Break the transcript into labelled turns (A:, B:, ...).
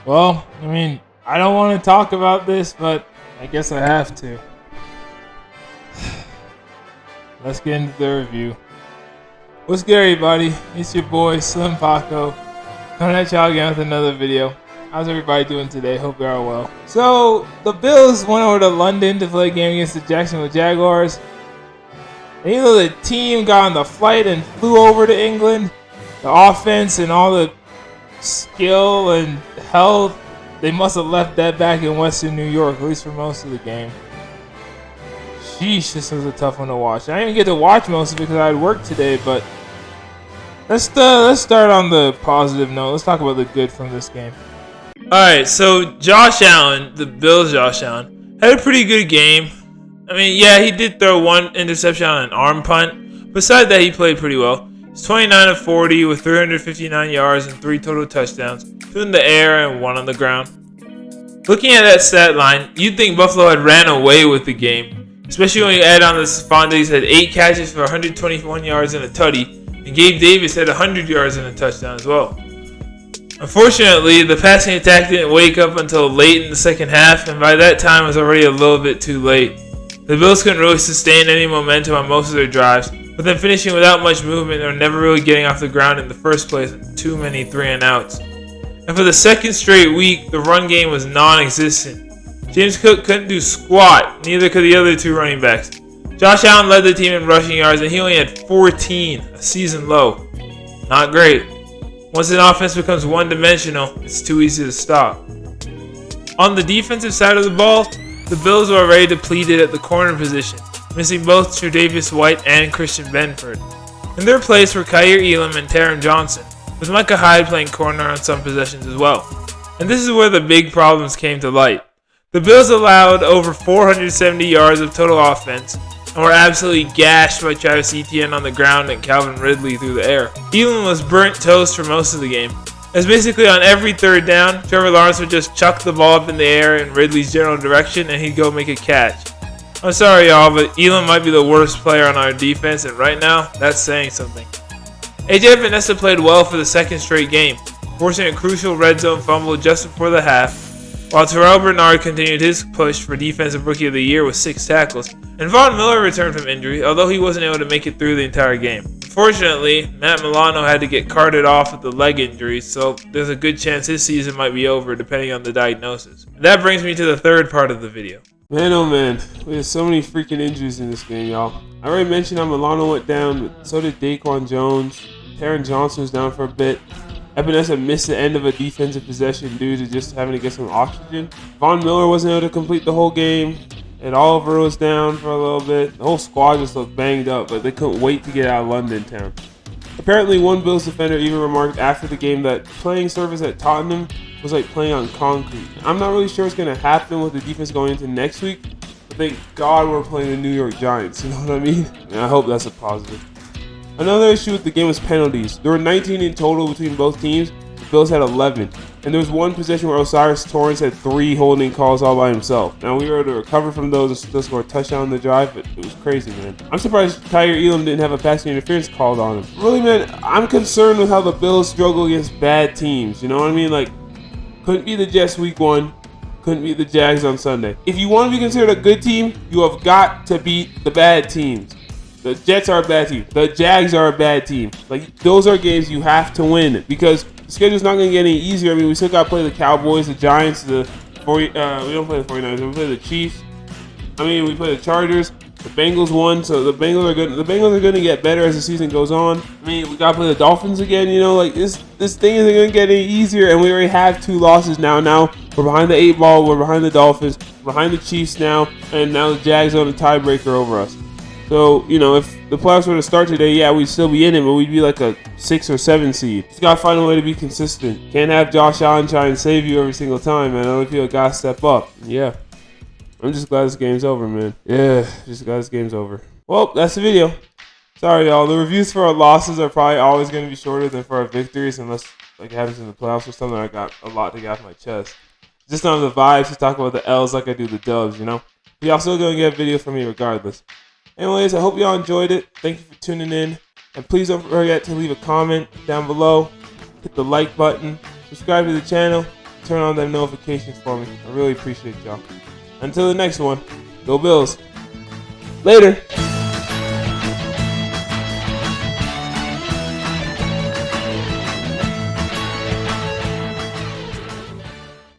A: Well, I mean, I don't want to talk about this, but I guess I have to. Let's get into the review. What's good, everybody? It's your boy, Slim Paco, coming at y'all again with another video. How's everybody doing today? Hope you're all well. So, the Bills went over to London to play a game against the Jacksonville Jaguars. And even though the team got on the flight and flew over to England, the offense and all the skill and health, they must have left that back in Western New York, at least for most of the game. Sheesh, this was a tough one to watch. I didn't get to watch most of it because I had work today, but let's start on the positive note. Let's talk about the good from this game. Alright, so Josh Allen, the Bills' Josh Allen, had a pretty good game. I mean, yeah, he did throw one interception on an arm punt. Besides that, he played pretty well. He's 29 of 40 with 359 yards and 3 total touchdowns, 2 in the air and 1 on the ground. Looking at that stat line, you'd think Buffalo had ran away with the game, especially when you add on the Fondies had 8 catches for 121 yards and a tutty, and Gabe Davis had 100 yards and a touchdown as well. Unfortunately, the passing attack didn't wake up until late in the second half, and by that time it was already a little bit too late. The Bills couldn't really sustain any momentum on most of their drives, but then finishing without much movement or never really getting off the ground in the first place with too many 3-and-outs. And for the second straight week, the run game was non-existent. James Cook couldn't do squat, neither could the other 2 running backs. Josh Allen led the team in rushing yards, and he only had 14, a season low. Not great. Once an offense becomes one-dimensional, it's too easy to stop. On the defensive side of the ball, the Bills were already depleted at the corner position, missing both Tre'Davious White and Christian Benford. In their place were Kaiir Elam and Taron Johnson, with Micah Hyde playing corner on some possessions as well. And this is where the big problems came to light. The Bills allowed over 470 yards of total offense, and were absolutely gashed by Travis Etienne on the ground and Calvin Ridley through the air. Elam was burnt toast for most of the game, as basically on every third down, Trevor Lawrence would just chuck the ball up in the air in Ridley's general direction and he'd go make a catch. I'm sorry y'all, but Elam might be the worst player on our defense, and right now, that's saying something. AJ Vanessa played well for the second straight game, forcing a crucial red zone fumble just before the half, while Terrell Bernard continued his push for Defensive Rookie of the Year with 6 tackles, and Von Miller returned from injury, although he wasn't able to make it through the entire game. Unfortunately, Matt Milano had to get carted off with the leg injury, so there's a good chance his season might be over depending on the diagnosis. That brings me to the third part of the video.
B: Man, oh man, we had so many freaking injuries in this game, y'all. I already mentioned how Milano went down, but so did Daquan Jones. Taron Johnson was down for a bit. Ebenezer missed the end of a defensive possession due to just having to get some oxygen. Von Miller wasn't able to complete the whole game. And Oliver was down for a little bit. The whole squad just looked banged up, but they couldn't wait to get out of London town. Apparently, one Bills defender even remarked after the game that playing service at Tottenham was like playing on concrete. I'm not really sure what's going to happen with the defense going into next week, but thank God we're playing the New York Giants, you know what I mean? And I hope that's a positive. Another issue with the game was penalties. There were 19 in total between both teams. The Bills had 11. And there was one possession where Osiris Torrance had 3 holding calls all by himself. Now, we were able to recover from those and still score a touchdown on the drive, but it was crazy, man. I'm surprised Kaiir Elam didn't have a passing interference called on him. Really, man, I'm concerned with how the Bills struggle against bad teams. You know what I mean? Like, couldn't be the Jets week 1. Couldn't beat the Jags on Sunday. If you want to be considered a good team, you have got to beat the bad teams. The Jets are a bad team. The Jags are a bad team. Like, those are games you have to win because the schedule's not going to get any easier. I mean, we still got to play the Cowboys, the Giants, we don't play the 49ers. We play the Chiefs. I mean, we play the Chargers. The Bengals won, so the Bengals are good. The Bengals are going to get better as the season goes on. I mean, we got to play the Dolphins again. You know, like this thing isn't going to get any easier, and we already have 2 losses now. Now we're behind the 8 ball. We're behind the Dolphins. We're behind the Chiefs now, and now the Jags are on a tiebreaker over us. So, you know, if the playoffs were to start today, yeah, we'd still be in it, but we'd be like a 6 or 7 seed. Just gotta find a way to be consistent. Can't have Josh Allen try and save you every single time, man. Other people gotta step up. Yeah. I'm just glad this game's over, man. Yeah, just glad this game's over. Well, that's the video. Sorry, y'all. The reviews for our losses are probably always going to be shorter than for our victories, unless like it happens in the playoffs or something. I got a lot to get off my chest. Just on the vibes to talk about the L's like I do the dubs, you know? But y'all still going to get a video from me regardless. Anyways, I hope y'all enjoyed it. Thank you for tuning in. And please don't forget to leave a comment down below. Hit the like button. Subscribe to the channel. turn on them notifications for me. I really appreciate y'all. Until the next one, go Bills. Later.